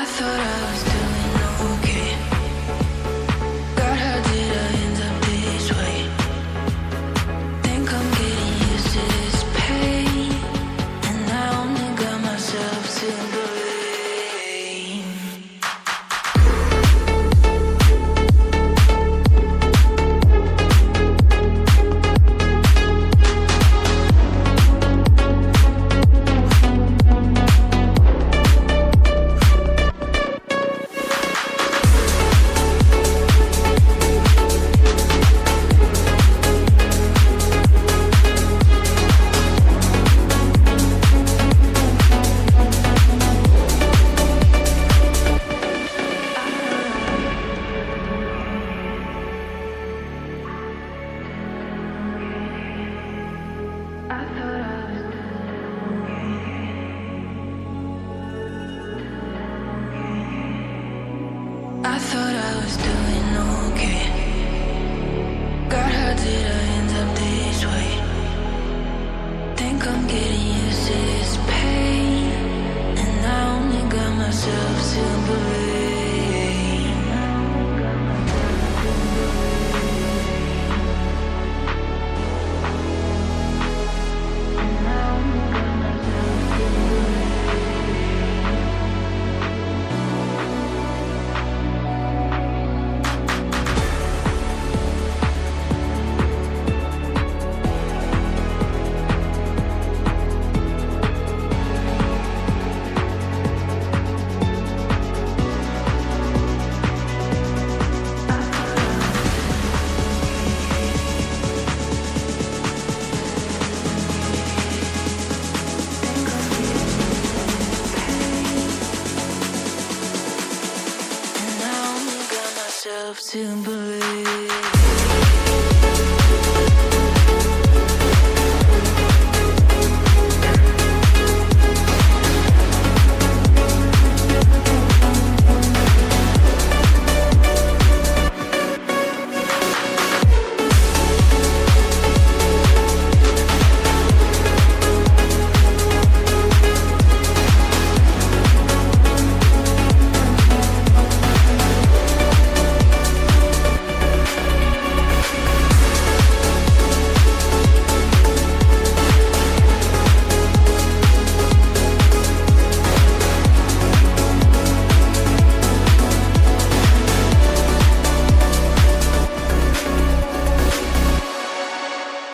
I thought I was doing okay. God, how did I end up this way? Think I'm getting used to this pain, and I only got myself to blame. I thought I was doing okay. God, how did I end up this way? Think I'm getting used to this pain, and I only got myself to blame. To believe.